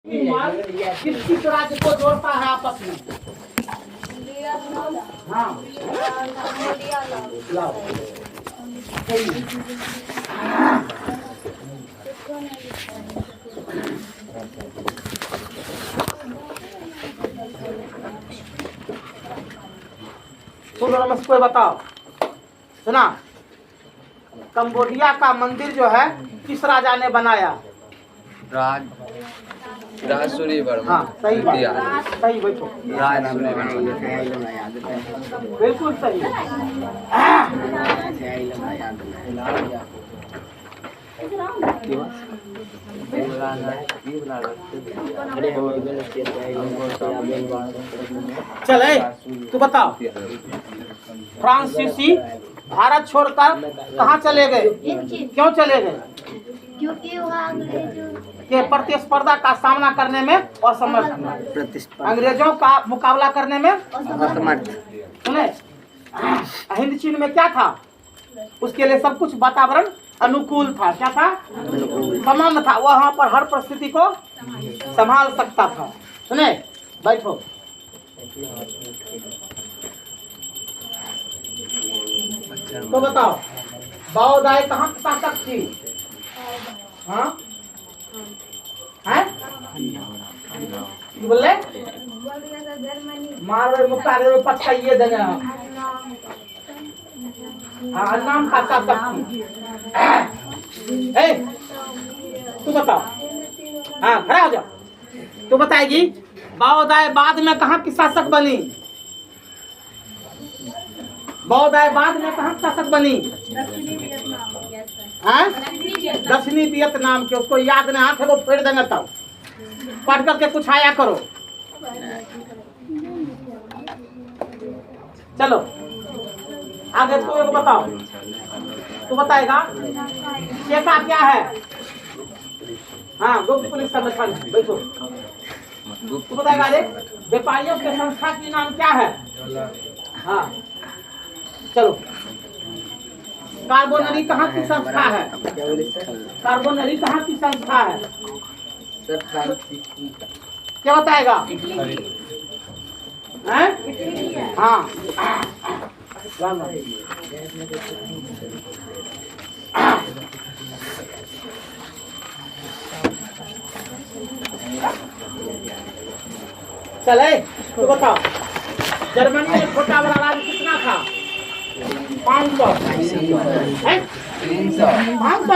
किस किस राज्य को जोड़ता है आपस में? हाँ लाओ। सही सुनो नमस्ते बताओ। सुना कंबोडिया का मंदिर जो है किस राजा ने बनाया? राज सूर्य वर्मा। हाँ सही बात, सही बैठो। राज सूर्य वर्मा। बिल्कुल सही। चले तू बताओ, फ्रांसीसी भारत छोड़कर कहाँ चले गए? क्यों चले गए? क्योंकि वहाँ अंग्रेजों के प्रतिस्पर्धा का सामना करने में असमर्थ, अंग्रेजों का मुकाबला करने में असमर्थ। सुने हिंद चीन में क्या था? उसके लिए सब कुछ वातावरण अनुकूल था। क्या था? समान था। वहाँ पर हर परिस्थिति को संभाल सकता था। सुने बैठो। तो बताओ बाओदाई कहाँ की शासक थी? हाँ है बोले मारो मुक्ता रे पक्का ये देना। हाँ नाम का शासक थी। ए तू बताओ। हाँ खड़ा हो जाओ। तू बताएगी बाओदाई बाद में कहाँ की शासक बनी? बाओदाई बाद में कहाँ शासक बनी? दक्षिणी वियतनाम के। उसको याद नहीं हाथ को फेर देंगे तब पढ़ करके कुछ आया करो। चलो आगे तू एक बताओ। तू बताएगा शेखा क्या है? हाँ गुप्त पुलिस संगठन। बैठो। तू बताएगा अरे व्यापारियों के संस्था की नाम क्या है? हाँ चलो कार्बोनरी कहाँ की संस्था है? कार्बोनरी कहाँ की संस्था है? क्या बताएगा? हाँ चले तो बताओ जर्मनी में छोटा बड़ा राज्य कितना था? 500 है? 500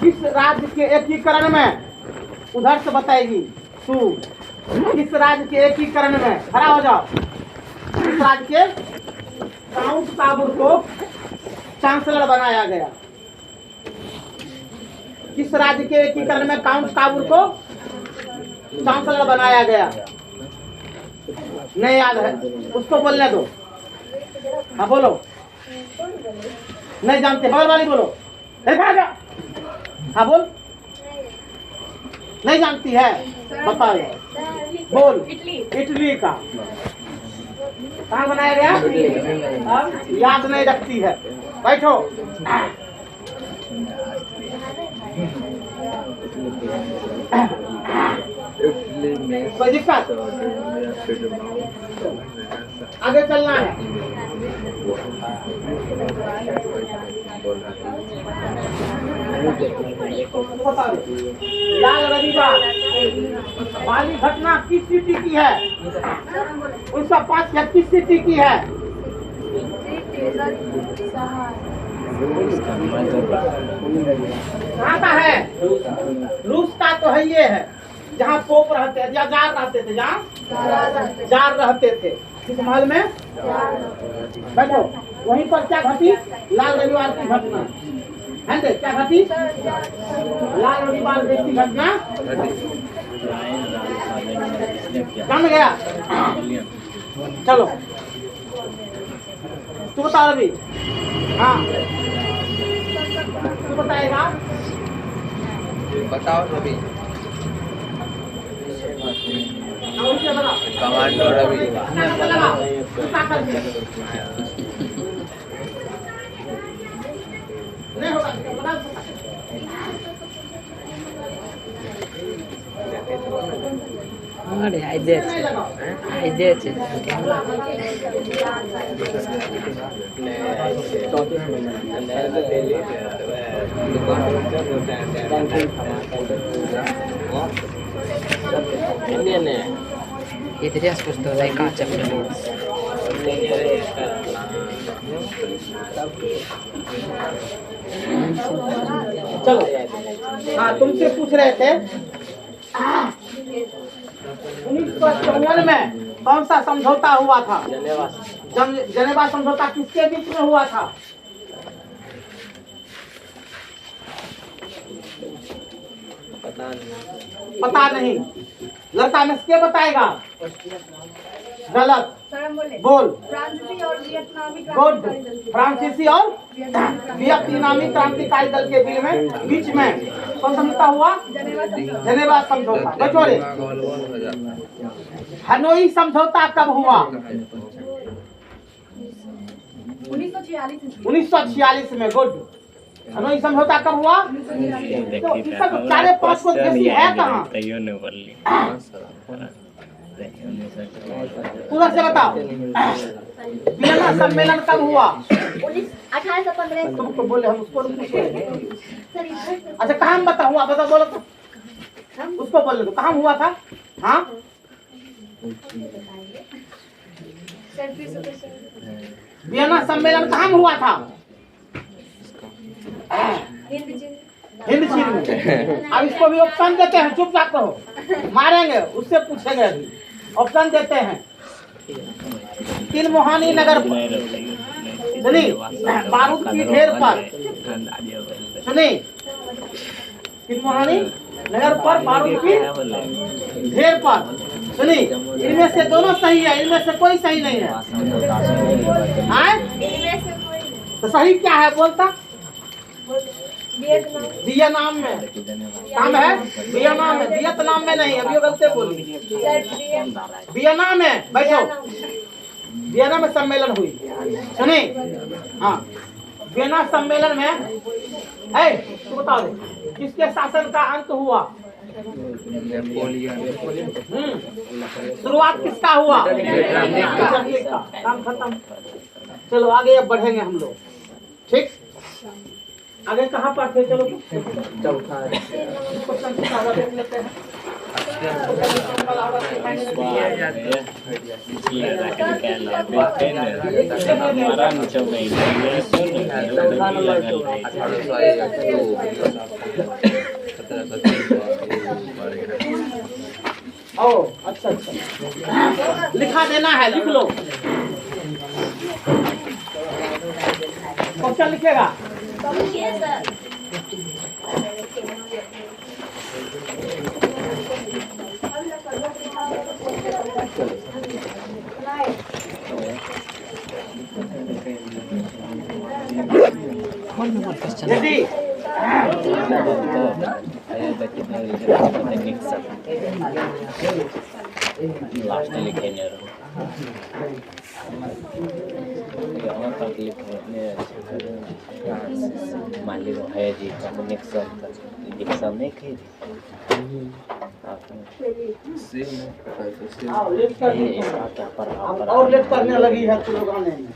किस राज्य के एकीकरण में? उधर से बताएगी तू। किस राज्य के एकीकरण में? खड़ा हो जाओ। किस राज्य के काउंट काबुल को चांसलर बनाया गया? किस राज्य के एकीकरण में काउंट काबुल को चांसलर बनाया गया? नहीं याद है उसको बोलने दो। हाँ बोलो। नहीं जानते बगल वाली बोलो। देखा जा। हाँ बोल। नहीं जानती है बताओ। बोल। इटली का। कहाँ बनाया गया? याद नहीं रखती है। बैठो। कोई दिक्कत? आगे चलना है। लाल रविवार वाली घटना किस सिटी की है? 1905 या किस सिटी की है? कहाँ का है? रूस का तो है। ये है जहाँ पोप रहते थे या जार रहते थे। जहाँ जार रहते थे। किस महल में? बैठो। वहीं पर क्या घटी? लाल रविवार की घटना है। क्या घटी? लाल रविवार जैसी घटना बन गया। चलो तू बता रवि। हाँ तू बताएगा। बताओ रवि। और क्या बना कमांडो रवि लगा उसका कर दिया नहीं होगा बना अरे आई दे छे इधर पुस्तक लाइक काचा चलो हाँ तुमसे पूछ रहे थे 1954 में कौन सा समझौता हुआ था जनेवा समझौता किसके बीच में हुआ था पता नहीं लड़का में क्या बताएगा गलत बोल फ्रांसीसी और वियतनामी गुड फ्रांसीसी और वियतनामी क्रांतिकारी दल के बीच में कौन समझौता हुआ जनेवा समझौता बचोरे हनोई समझौता कब हुआ 1946 में गुड हनोई समझौता कब हुआ तो सब चारे पांच को देसी है कहाँ पूरा से बताओ वियना सम्मेलन कब हुआ 1815 तुमको बोले हम उसको अच्छा कहाँ बताओ हुआ बता बोलो तो उसको बोल दो कहाँ हुआ था हाँ वियना सम्मेलन कहाँ हुआ था हिंद चीन में अब इसको भी ऑप्शन देते हैं चुपचाप करो मारेंगे उससे पूछेंगे अभी ऑप्शन देते हैं तिलमोहानी नगर सुनी बारूद की ढेर पर सुनी तिलमोहानी नगर पर बारूद की ढेर पर सुनी इनमें से दोनों सही है इनमें से कोई सही नहीं है तो सही क्या है बोलता वियतनाम में काम है वियतनाम में वियतनाम में नहीं अभी गलती बोली वियतनाम में बैठो वियना में सम्मेलन हुई सुनी हाँ वियना सम्मेलन में है तू बताओ दे किसके शासन का अंत हुआ शुरुआत किसका हुआ काम खत्म चलो आगे अब बढ़ेंगे हम लोग ठीक आगे कहाँ पर थे चलो देख लेते हैं ओ अच्छा अच्छा लिखा देना है लिख लो क्वेश्चन लिखेगा यदि लास्ट लिखे मान लीजिए है जी नेक्स्ट नहीं कही और लेट करने लगी है तू लोग आने में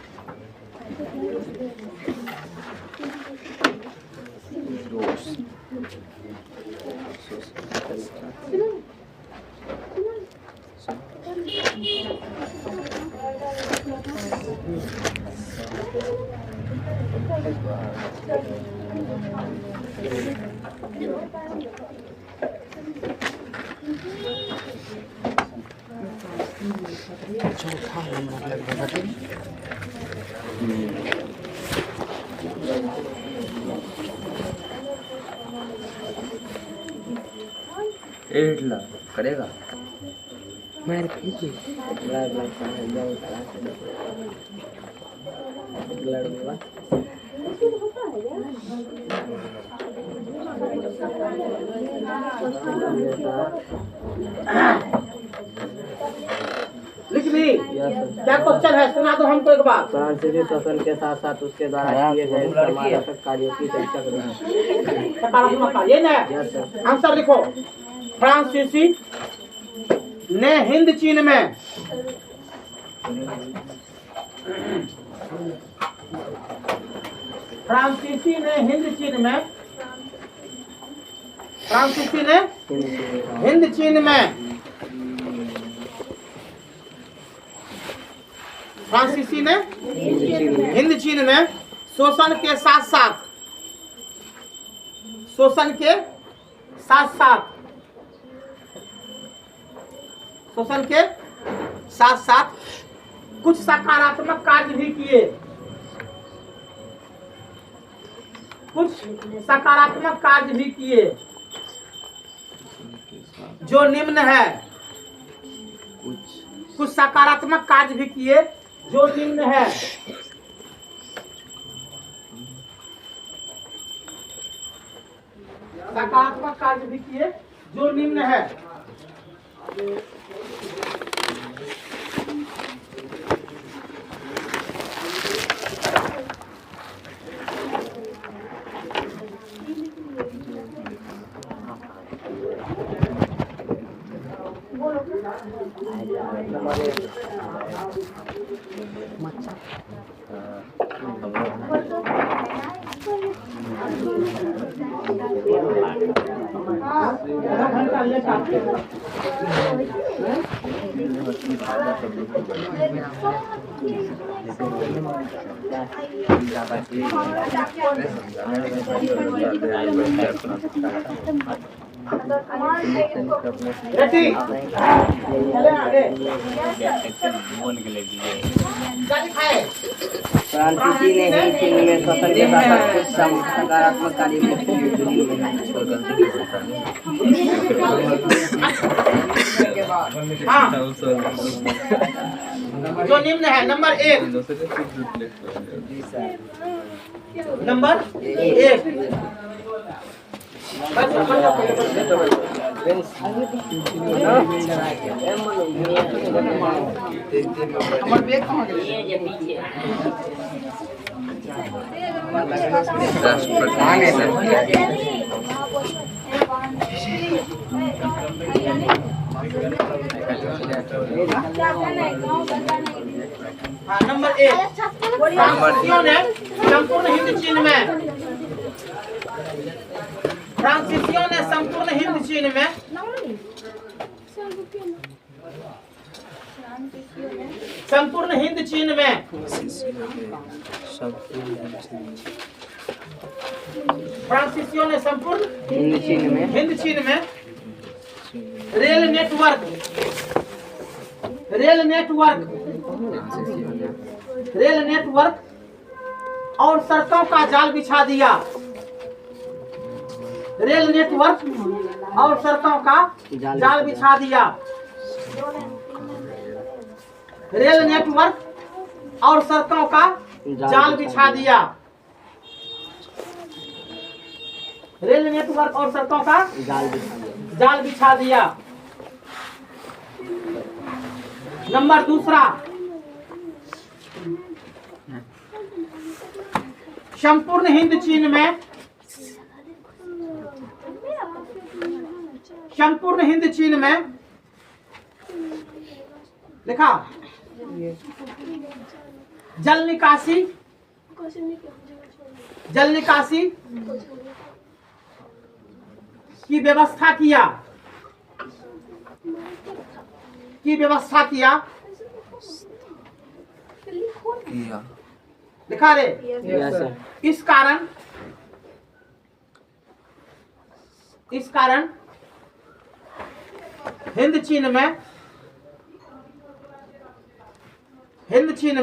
चौथा नंबर लगभग एटला करेगा मार कीजिए लिख ली? क्या क्वेश्चन है, सुना दो हमको एक बार। फ्रांसीसी शोषण के साथ साथ उसके द्वारा किए गए समानार्थक कार्यों की चर्चा करें। सकारात्मक कार्य, ये ना आंसर लिखो। फ्रांसीसी ने हिंद चीन में फ्रांसीसी ने हिंद चीन में फ्रांसीसी ने हिंद चीन में फ्रांसीसी ने हिंद चीन में शोषण के साथ साथ शोषण के साथ साथ शोषण के साथ साथ कुछ सकारात्मक कार्य भी किए। कुछ सकारात्मक कार्य भी किए जो निम्न है। कुछ सकारात्मक कार्य भी किए जो निम्न है। सकारात्मक कार्य भी किए जो निम्न है। फ्रांसीसी ने हिंद चीन में शोषण के साथ साथ कुछ सकारात्मक कार्य भी किए। हाँ, जो निम्न है। नंबर एक, नंबर एक। हाँ, नंबर एक, फ्रांसीसियों ने संपूर्ण हिंद चीन में फ्रांसीसियों ने संपूर्ण हिंद चीन में संपूर्ण हिंद चीन में फ्रांसीसियों ने संपूर्ण हिंद चीन में रेल नेटवर्क और सड़कों का जाल बिछा दिया। रेल नेटवर्क और सड़कों का जाल बिछा दिया। रेल नेटवर्क और सड़कों का जाल बिछा दिया। रेल नेटवर्क और सड़कों का जाल बिछा दिया। नंबर दूसरा, संपूर्ण हिंद चीन में संपूर्ण हिंद चीन में लिखा जल निकासी की व्यवस्था किया लिखा रे। इस कारण हिंद चीन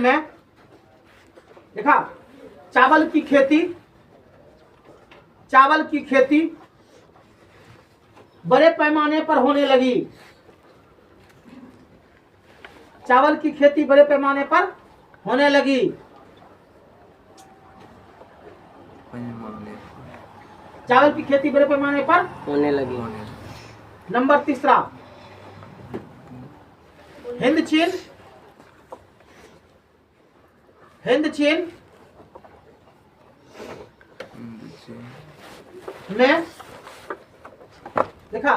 में देखा चावल की खेती बड़े पैमाने पर होने लगी। चावल की खेती बड़े पैमाने पर होने लगी। चावल की खेती बड़े पैमाने पर होने लगी। नंबर तीसरा, हिंद चीन में देखा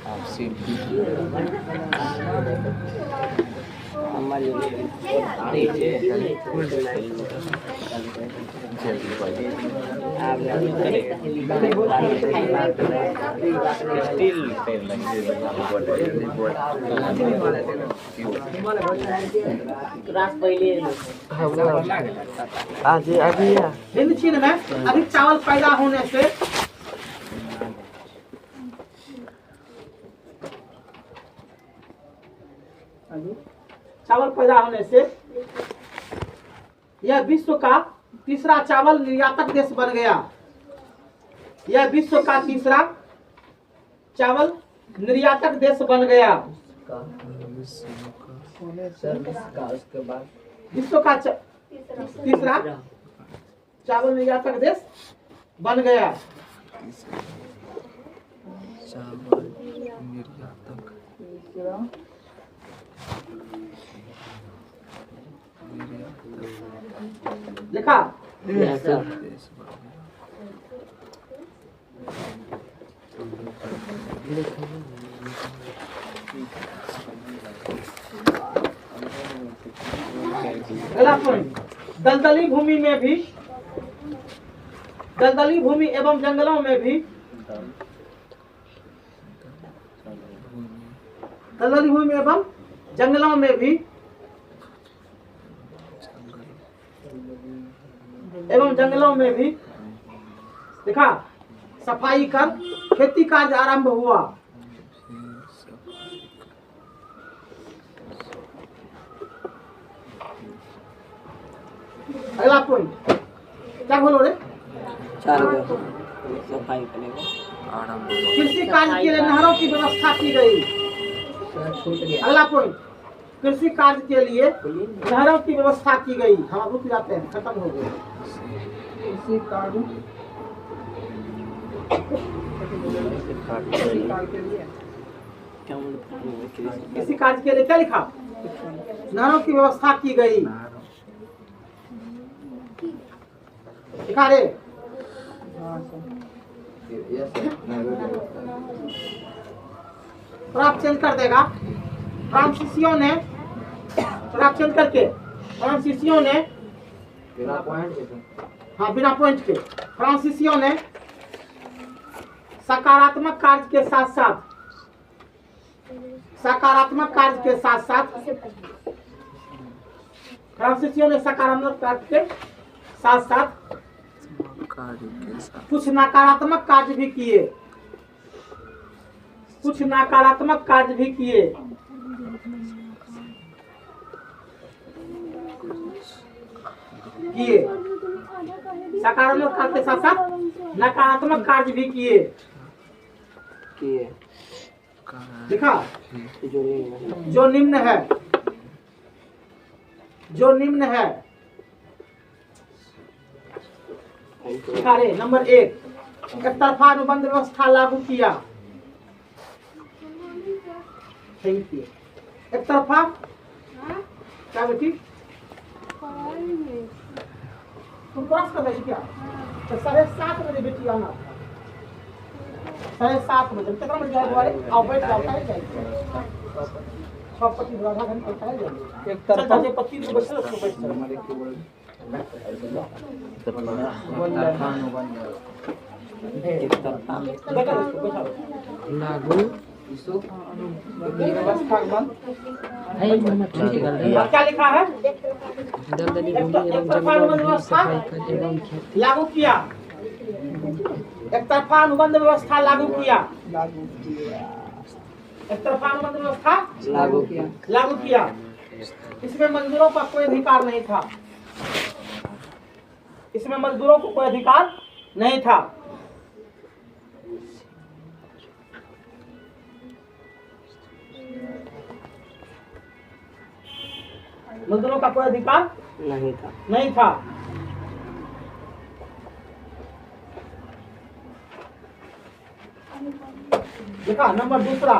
आपसे स्टिल पेन लगे हिंद चीन में अधिक चावल पैदा होने से यह विश्व का तीसरा चावल निर्यातक देश बन गया। यह विश्व का तीसरा चावल निर्यातक देश बन गया। उसके बाद विश्व का तीसरा चावल निर्यातक देश बन गया। चावल निर्यातक देखा अगला पॉइंट, दलदली भूमि एवं जंगलों में भी दलदली भूमि एवं जंगलों में भी देखा सफाई कर खेती कार्य आरंभ हुआ। अगला पॉइंट क्या बोलो रे? सफाई करेगा कृषि कार्य के लिए नहरों की व्यवस्था की गई। अगला पॉइंट, कृषि कार्य के लिए नहरों की व्यवस्था की गई। हम रुक जाते हैं, खत्म हो गए कृषि कार्य के लिए क्या लिखा? नहरों की व्यवस्था की गई। लिखा रे तो आप चेंज कर देगा। फ्रांसीसियों ने बिना पॉइंट के फ्रांसीसियों ने सकारात्मक कार्य के साथ कुछ नकारात्मक कार्य भी किए। सकारात्मक कार्य के साथ नकारात्मक कार्य भी किए। लिखा जो निम्न है लिखा रे। नंबर 1, एक तरफा अनुबंध व्यवस्था लागू किया। एक तरफा क्या बेटी तुम क्रॉस कर रही क्या? तो 7:30 बजे बेटी आना। 7:30 बजे कितना बजे जाए? आओ बैठ जाओ। सब पति आधा घंटा पहले जाएंगे। एक तरफा जो पति को बैठे उसको बैठ जाओ। हमारे केवल लागू क्या लिखा है? दलदली भूमि एवं जंगलों में भी सफाई कर एवं खेती लागू किया। एक तरफा अनुबंध व्यवस्था लागू किया। एक तरफा अनुबंध व्यवस्था लागू किया। इसमें मजदूरों का कोई अधिकार नहीं था। इसमें मजदूरों को कोई अधिकार नहीं था। मजदूरों का कोई अधिकार नहीं था। देखा नंबर दूसरा,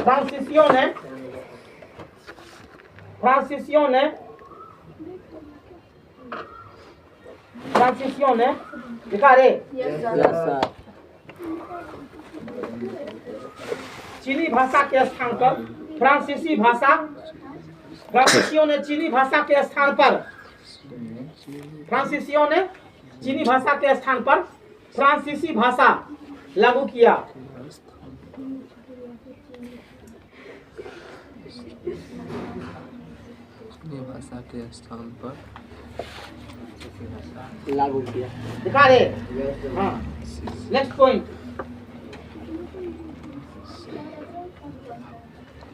फ्रांसीसियों ने देखा रे चीनी भाषा के स्थान पर फ्रांसीसियों ने चीनी भाषा के स्थान पर फ्रांसीसी भाषा लागू किया। भाषा के स्थान पर लागू किया। दिखा रहे। हाँ, नेक्स्ट पॉइंट,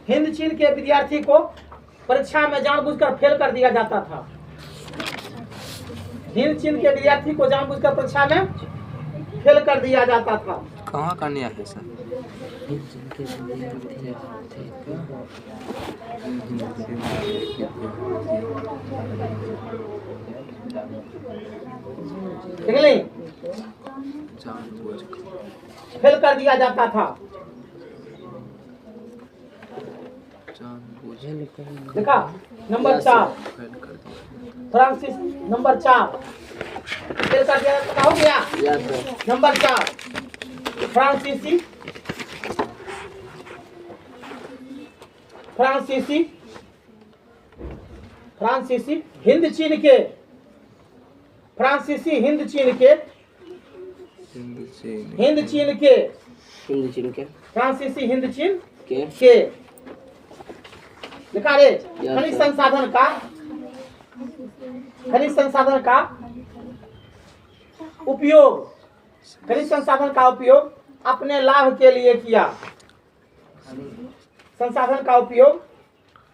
हिंद चीन के विद्यार्थी को परीक्षा में जानबूझकर फेल कर दिया जाता था। हिंद चीन के विद्यार्थी को जानबूझकर परीक्षा में फेल कर दिया जाता था। कहाँ का न्याय है सर? फेल कर दिया जाता था। देखा नंबर 4 फ्रांसिस, नंबर 4 फेल कर दिया जाता हो गया। नंबर 4 फ्रांसीसी हिंद चीन के फ्रांसीसी हिंद चीन के लिखा रे खनिज संसाधन का उपयोग अपने लाभ के लिए किया। संसाधन का उपयोग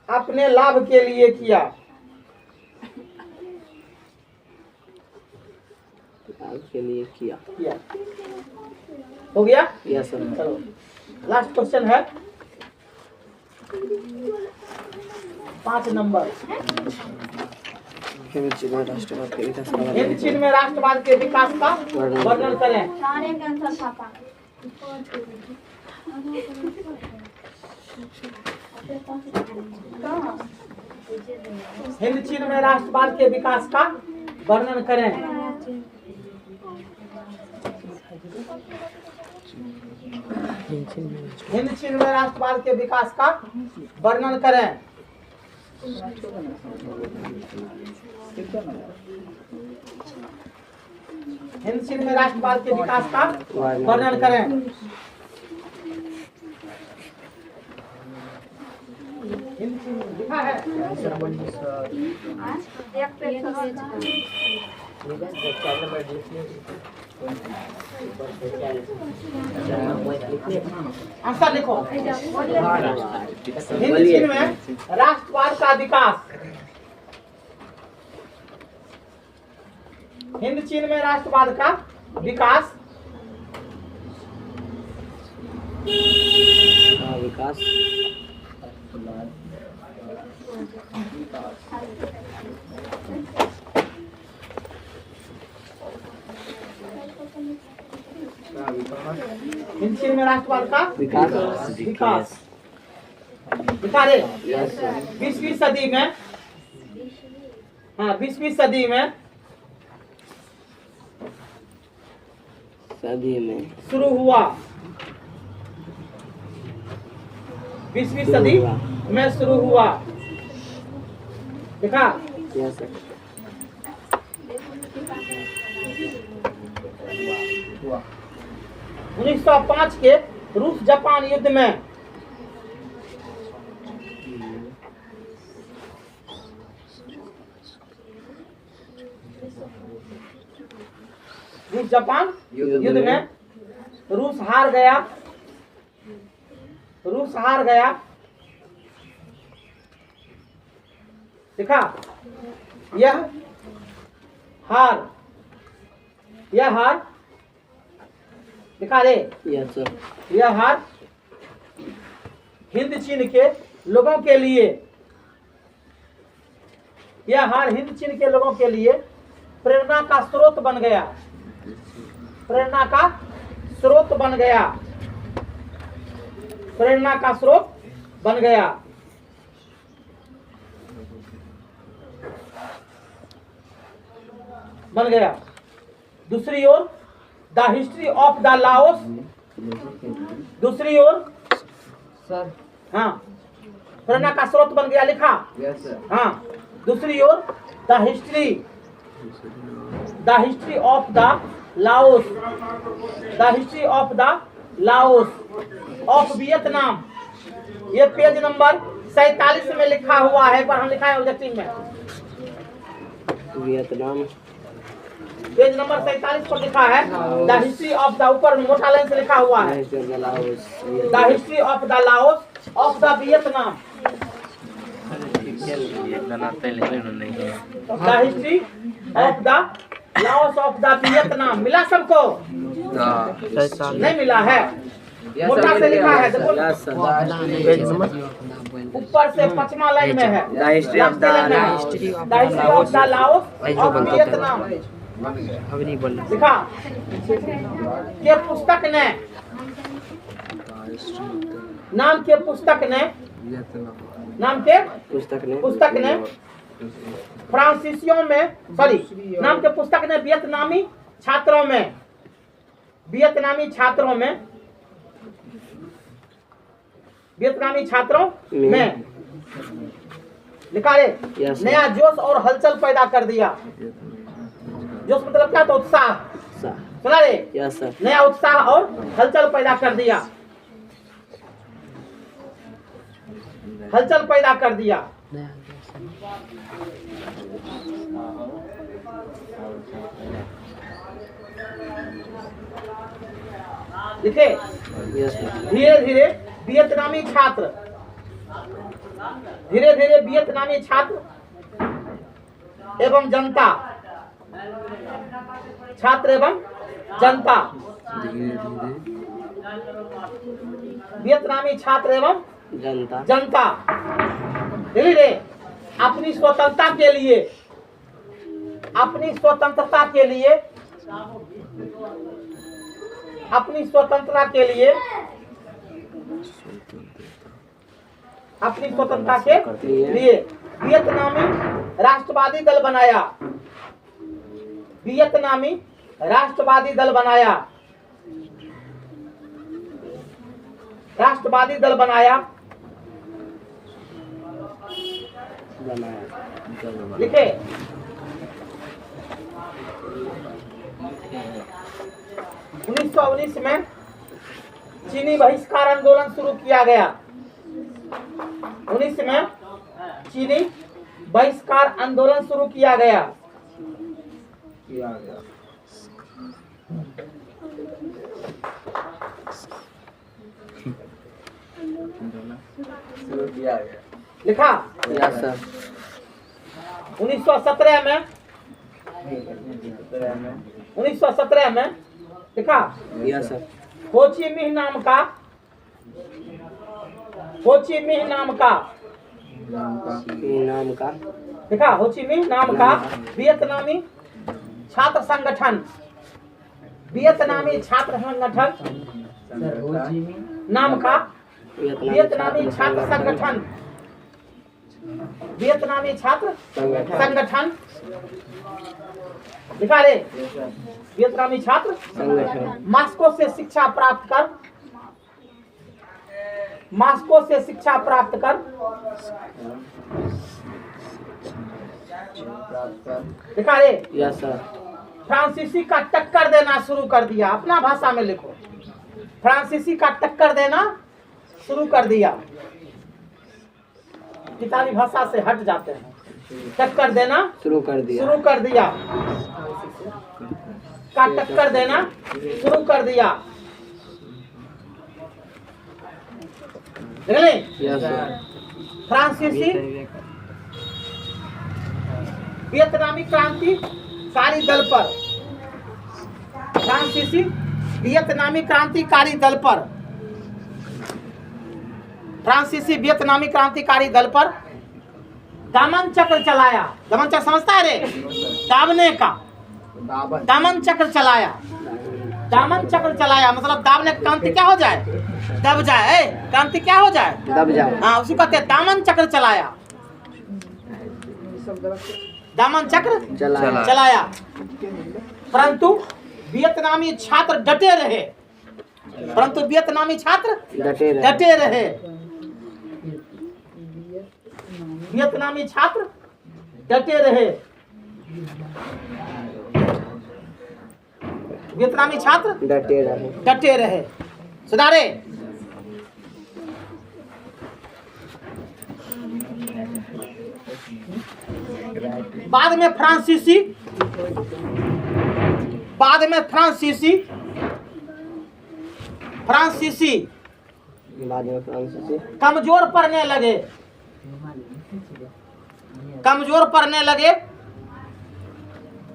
अपने लाभ के लिए किया। हो गया? Yes sir. चलो लास्ट क्वेश्चन है 5 नंबर। हिंद चीन में राष्ट्रवाद के विकास का हिंद चीन में राष्ट्रवाद के विकास का वर्णन करें। सारे के आंसर पापा। हिंद चीन में राष्ट्रवाद के विकास का वर्णन करें। हिंद चीन में राष्ट्रवाद के विकास का वर्णन करें। हिंद चीन में राष्ट्रवाद के विकास का वर्णन करें। हिंद चीन में लिखा है। आंसर लिखो। हिंद चीन में राष्ट्रवाद का विकास। हिंद चीन में राष्ट्रवाद का विकास हिंद चीन में राष्ट्रवाद का विकास दिखा रहे। 20वीं सदी में, हाँ 20वीं सदी में शुरू हुआ। 20वीं सदी में शुरू हुआ। देखा? Yes sir. 1905 के रूस जापान युद्ध में रूस जापान युद्ध में रूस हार गया। देखा? यह हार दिखा रे यस सर। यह हार हिंद चीन के लोगों के लिए, यह हार हिंद चीन के लोगों के लिए प्रेरणा का स्रोत बन गया, प्रेरणा का स्रोत बन गया, प्रेरणा का स्रोत बन गया। बन गया। दूसरी ओर the history of the Laos, दूसरी ओर सर हाँ प्रेरणा का स्रोत बन गया, लिखा यस सर। हाँ। दूसरी ओर the history of the Laos, the history of the Laos of Vietnam, ये पेज नंबर 47 में लिखा हुआ है, पर हम लिखा है ऑब्जेक्टिव में वियतनाम पेज नंबर 47 पर लिखा है द हिस्ट्री ऑफ द, ऊपर मोटा लाइन से लिखा हुआ है the history of the Laos of the Vietnam, the history of the Laos of the Vietnam. मिला सबको? नहीं मिला है, मोटा से लिखा है, देखो ऊपर से 5वां लाइन में है the history of the Laos of Vietnam, अभी नहीं बोल लिखा। के पुस्तक ने, नाम के पुस्तक ने, नाम के पुस्तक ने फ्रांसीसियों में, सॉरी, नाम के पुस्तक ने वियतनामी छात्रों में, वियतनामी छात्रों में, वियतनामी छात्रों में लिखा रे नया जोश और हलचल पैदा कर दिया। जोश मतलब क्या? तो उत्साह, सुना रे? Yes sir. नया उत्साह और हलचल पैदा कर दिया, हलचल पैदा कर दिया। लिखे यस सर। धीरे धीरे वियतनामी छात्र, धीरे धीरे वियतनामी छात्र एवं जनता, छात्र एवं जनता, वियतनामी छात्र एवं जनता जनता धीरे धीरे अपनी स्वतंत्रता के लिए, अपनी स्वतंत्रता के लिए, अपनी स्वतंत्रता के लिए, अपनी स्वतंत्रता के लिए वियतनामी राष्ट्रवादी दल बनाया, वियतनामी राष्ट्रवादी दल बनाया, राष्ट्रवादी दल बनाया, लिखे। 1919 में चीनी बहिष्कार आंदोलन शुरू किया गया, 19 में चीनी बहिष्कार आंदोलन शुरू किया गया। लिखा यस सर। 1917 में, 1917 में लिखा यस सर। हो ची मिन्ह नाम का, हो ची मिन्ह नाम का, नाम का लिखा हो ची मिन्ह नाम का वियतनामी छात्र संगठन, वियतनामी छात्र संगठन नाम का वियतनामी छात्र संगठन, वियतनामी छात्र संगठन लिखा रे वियतनामी छात्र संगठन मॉस्को से शिक्षा प्राप्त कर, मॉस्को से शिक्षा प्राप्त कर, लिखा रे यस सर। फ्रांसीसी का टक्कर देना शुरू कर दिया, अपना भाषा में लिखो, फ्रांसीसी का टक्कर देना शुरू कर दिया, किताबी भाषा से हट जाते हैं, टक्कर देना शुरू कर दिया, शुरू कर दिया, का टक्कर देना शुरू कर दिया, देख लें? Yes sir. फ्रांसीसी वियतनामी क्रांतिकारी दल पर, फ्रांसीसी वियतनामी क्रांतिकारी दल पर, फ्रांसीसी वियतनामी क्रांतिकारी दल पर दामन चक्र चलाया। दामन चक्र समझता है रे? दाबने का, दामन चक्र चलाया। दामन चक्र चलाया मतलब दाबने, क्रांति क्या हो जाए? दब जाए। क्रांति क्या हो जाए? दब जाए। हाँ, उसी कहते हैं दामन चक्र चलाया। दामन चक्र चलाया। परंतु वियतनामी छात्र डटे रहे। परंतु वियतनामी छात्र डटे रहे। वियतनामी छात्र डटे रहे। वियतनामी छात्र डटे रहे। सुधारे। बाद में फ्रांसीसी कमजोर पड़ने लगे।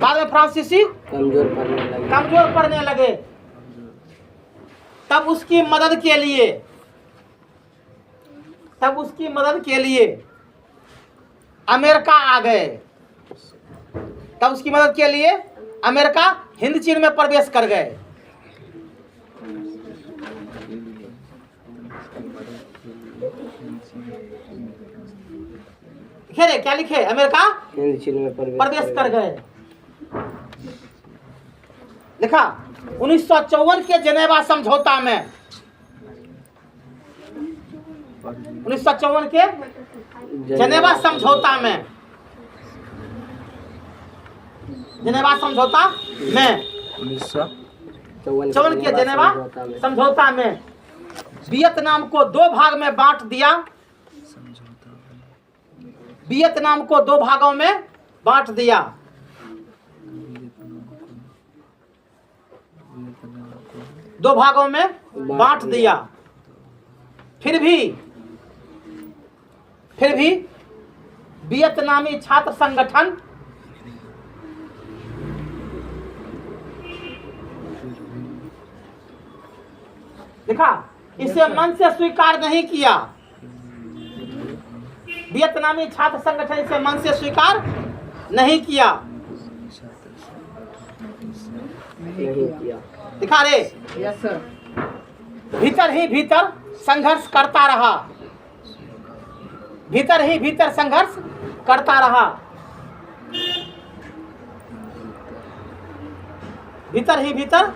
बाद में फ्रांसीसी कमजोर पड़ने लगे। तब उसकी मदद के लिए अमेरिका आ गए। तब उसकी मदद के लिए अमेरिका हिंद चीन में प्रवेश कर गए। लिखे क्या लिखे? अमेरिका हिंद चीन में प्रवेश कर गए। लिखा 1954 के जेनेवा समझौता में, 1954 के जेनेवा समझौता में, जेनेवा समझौता में 1954 के जेनेवा समझौता में वियतनाम को दो भाग में बांट दिया। वियतनाम को दो भागों में बांट दिया। दो भागों में बांट दिया। फिर भी वियतनामी छात्र संगठन देखा इसे मन से स्वीकार नहीं किया। वियतनामी छात्र संगठन इसे मन से स्वीकार नहीं किया। दिखा रे। Yes sir. भीतर ही भीतर संघर्ष करता रहा। भीतर ही भीतर संघर्ष करता रहा। भीतर ही भीतर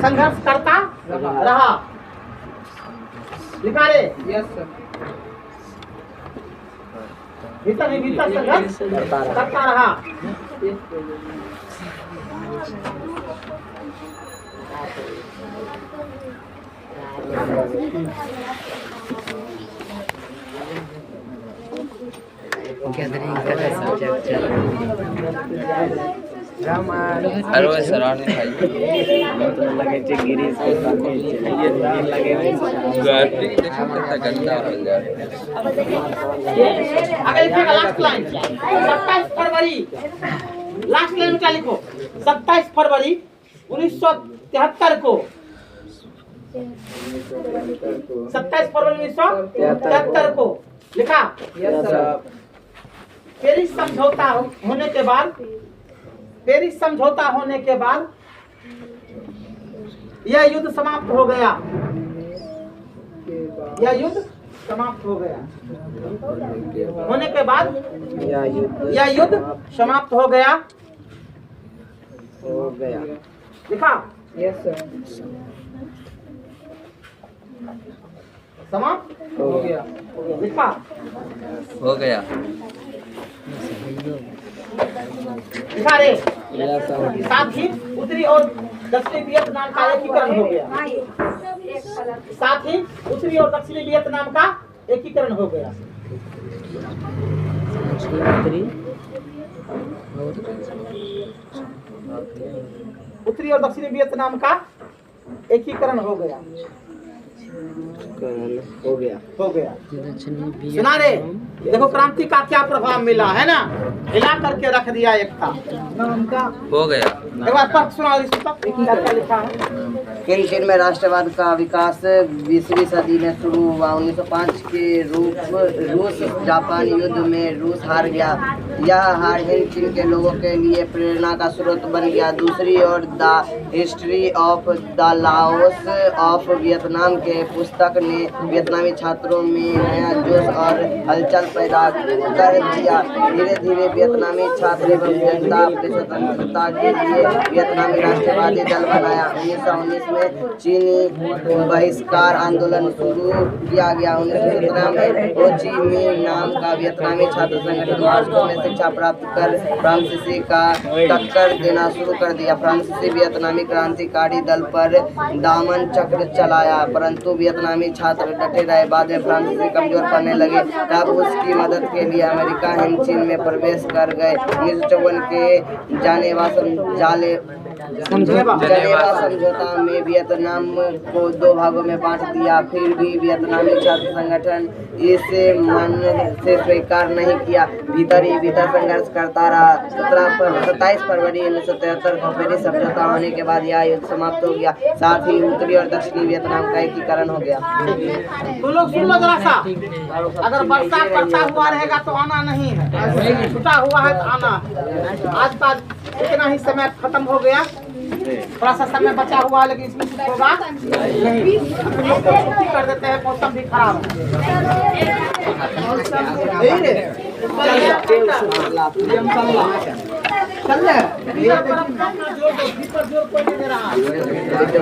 संघर्ष करता रहा। लिखा रे। Yes sir. भीतर ही भीतर संघर्ष करता रहा। गैदरिंग का सब्जेक्ट चल अरे वो सर और नहीं लगे चे गिरी से ये लगे गार्डिंग देखो कितना गंदा हो गया। अगर लिखेगा लास्ट लाइन 27 फरवरी, लास्ट लाइन में क्या लिखो? 27 फरवरी 1973 को, 27 फरवरी 1973 को लिखा। पेरिस समझौता होने के बाद, पेरिस समझौता होने के बाद यह युद्ध समाप्त हो गया। यह युद्ध समाप्त हो गया। होने के बाद यह युद्ध समाप्त हो गया। लिखा। Yes sir. समाप्त हो गया। लिखा। हो गया। लिखा रे। साथ ही उत्तरी और दक्षिणी वियतनाम का एकीकरण हो गया। साथ ही उत्तरी और दक्षिणी वियतनाम का एकीकरण हो गया। उत्तरी और दक्षिणी वियतनाम का एकीकरण हो गया। हो गया। हो गया। दक्षिणी सुना रे, देखो क्रांति का क्या प्रभाव मिला है ना, हिला करके रख दिया एकता। हो गया। एक बार तर्क सुना इस तक क्या लिखा है। किन चीन में राष्ट्रवाद का विकास 20वीं सदी में शुरू हुआ। 1905 के रूस जापान युद्ध में रूस हार गया। यह हार हिंद चीन के लोगों के लिए प्रेरणा का स्रोत बन गया। दूसरी ओर the history of the Laos of Vietnam के पुस्तक ने वियतनामी छात्रों में नया जोश और हलचल पैदा कर दिया। धीरे धीरे वियतनामी छात्र एवं जनता अपनी स्वतंत्रता के लिए वियतनामी राष्ट्रवादी दल बनाया। 1919 में चीनी बहिष्कार आंदोलन शुरू किया गया। 1917 में हो ची मिन्ह नाम का वियतनामी छात्र संगठन मार्क्सो में शिक्षा प्राप्त कर फ्रांसीसी का टक्कर देना शुरू कर दिया। फ्रांसीसी वियतनामी क्रांतिकारी दल पर दामन चक्र चलाया, परंतु वियतनामी छात्र डटे रहे। बाद में फ्रांसीसी कमजोर पड़ने लगे, तब उसकी मदद के लिए अमेरिका हिंद चीन में प्रवेश कर गए। 1954 के जानेवा समझौता में वियतनाम को 2 भागों में बांट दिया। फिर भी वियतनामी छात्र संगठन इसे मन से स्वीकार नहीं किया, भीतर ही भीतर संघर्ष करता रहा। 27 फरवरी 1973 को पेरिस समझौता होने के बाद यह युद्ध समाप्त हो गया। साथ ही उत्तरी और दक्षिणी वियतनाम का एकीकरण हो गया। तुम लोग सुन लो जरा सा, अगर बरसात पड़ता हुआ रहेगा तो आना नहीं है, छुटा हुआ है तो आना है। आज का इतना ही समय खत्म हो गया, थोड़ा सा समय बचा हुआ है, लेकिन इसमें कुछ होगा नहीं। छुट्टी कर देते हैं, मौसम भी खराब है। चल